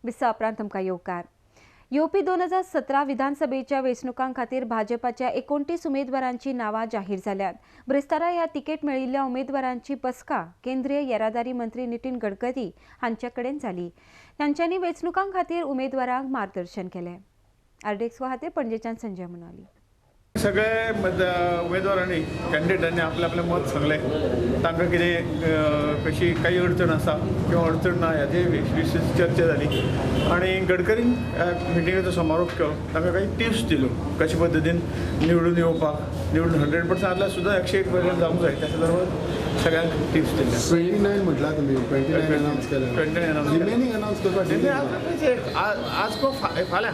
विस्सा उपरांत तुमकां येवकार. येवपी 2017 विधानसभेच्या वेंचणुकां खातीर भाजपाच्या 29 उमेदवारांची नांवां जाहीर जाल्यात. ब्रेस्तारा ह्या तिकेट मेळिल्ल्या उमेदवारांची बसका केंद्रीय येरादारी मंत्री नितीन गडकरी हांचे कडेन जाली. तांच्यांनी वेंचणुकां खातीर उमेदवारांक मार्गदर्शन केलें. आरडेक्स खातीर पणजेच्यान संजय मुनाली. सगळे उमेदवारांनी कॅन्डिडेटांनी आपले आपले मत सांगलें. तांकां कितें कशी काही अडचण आसा किंवा अडचण ना हाची विशेष चर्चा जाली आनी गडकरीन मिटिंगेचो समारोप केलो. तांकां काही टिप्स दिल्यो कशे पद्दतीन निवडून येवपाक. निवडून 100% आसल्यार सुद्दां 101% जावंक जाय त्या संदर्भात सगळ्यांक टिप्स दिल्ले. 29 म्हटला तुम्ही 29 अनाउन्स केले. रिमेनिंग अनाउन्स करपाक आज को फाल्यां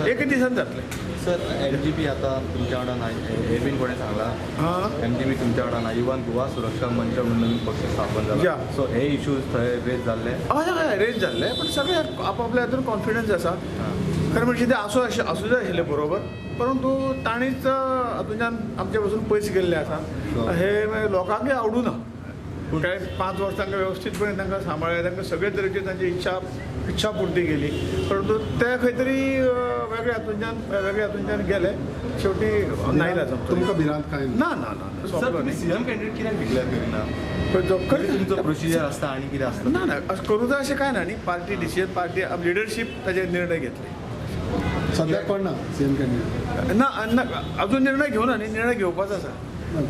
एक दिसान जातलें. सर MGP आता तुमच्या वांगडा ना. एरवीन कोणें सांगला MGP तुमच्या वांगडा ना. इवन गोवा सुरक्षा मंच म्हणून नवीन पक्ष स्थापन जाला. सो हे इश्यूज थंय रेज जाल्ले. हय रेज जाल्ले पण सगळे आपापल्या हातून कॉन्फिडन्स आसा. खरें म्हणजे ते आसूं जाय आशिल्लें बरोबर. परंतु तांणीच हातूंतल्यान आमचे पासून पयस गेल्ले आसा. हे लोकांकय आवडूं ना. काय 5 वर्सां तांकां वेवस्थीतपणे तांकां सांबाळ्ळें. तांकां सगळे तरेची तांची इच्छा पुर्ती केली. परंतु ते खंय तरी वेगळ्या हातूंतल्यान गेले. शेवटी नायलाज तुमकां भिरांत काय ना ना ना सोंपलो न्ही. सीएम कॅन्डिडेट कित्याक डिक्लेअर करिना? तुमचो प्रोसिजर आसता आनी कितें आसता? ना ना अशें करूं जाय अशें कांय ना न्ही. पार्टी डिसिजन पार्टी लिडरशीप ताचेर निर्णय घेतले. सद्याक कोण ना सीएम कॅन्डिडेट? ना अजून निर्णय घेवना न्ही. निर्णय घेवपाचो आसा.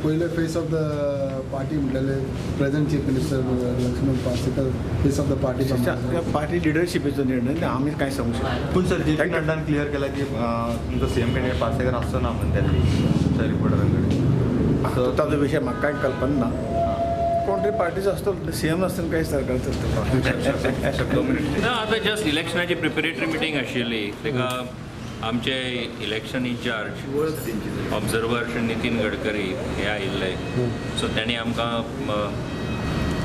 पहिले फेस ऑफ द पार्टी म्हटलेले present chief minister Laxman Parsekar face of the party. Party लिडरशिपीचो निर्णय आमी कांय सांगूंक शकना. पूण सर JP नड्डान क्लियर केला की तुमचो सीएम कॅन्डिडेट पार्सेकर आसचो ना म्हणून त्या रिपोर्टरां कडेन. सो ताजो विशय म्हाका कांय कल्पना ना. कोण तरी पार्टीचो आसतो सीएम नासतना काही सरकार चलता. ना आतां जस्ट इलेक्शनाची प्रिपेरेटरी मिटींग आशिल्ली. तेका आमचे election incharge observer Shri Nitin Gadkari हे आयिल्ले. सो त्यांनी आमकां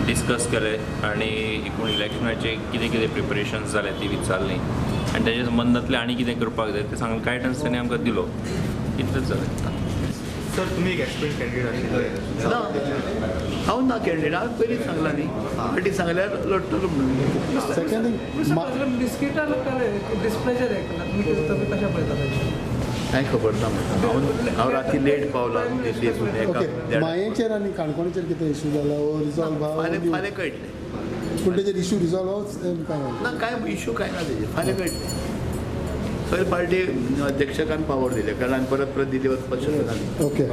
डिस्कस केलें आनी एकूण इलेक्शनाचे कितें कितें प्रिपरेशन्स जाले ती विचारली आनी तेजे संबंदांतले आनी कितें करपाक जाय तें सांगलें. गायडन्स ताणें आमकां दिलो. इतलेंच जालें. सर तुमी एक एक्सपिरियन्स कॅन्डिडेट आशिल्ले. ना हांव ना कॅन्डिडेट. हांवें पयलींच सांगला न्ही. फाटी सांगल्यार लडटलो म्हणून. सेकंड थिंग बिस्किटां डिस्प्लेचर हे केला तुम्ही कशा पळयता? कांय खबर ना म्हाका. हांव राती लेट पावला दिल्ली ओके. मायेचेर आनी काणकोणचेर कितें इशू जाला वो रिजॉल्व फाल्यां कळटलें. पूण तेजेर इशू रिजॉल्व ना कांय इशू कांय ना तेजेर. फाल्यां कळटलें. खंय पार्टी अध्यक्षकान पावर दिले कारण आमी परत दिल्ली वचपाक शकना. ओके.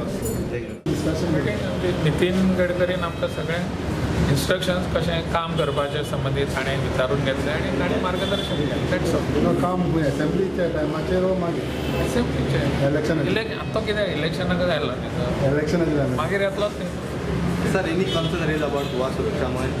नितीन गडकरीन आमकां सगळ्यांक इन्स्ट्रक्शन्स कशें काम करपाचे संबंदीत ताणें विचारून घेतलें आनी ताणें मार्गदर्शन केलें. That's all. काम एसेंब्लीच्या टायमाचेर वो मागीर एसेंब्लीचें इलेक्शन आतां कितें इलेक्शनाक जायला न्ही. इलेक्शन मागीर येतलोच न्ही. Sir any concern raise about Goa Suraksha मंच?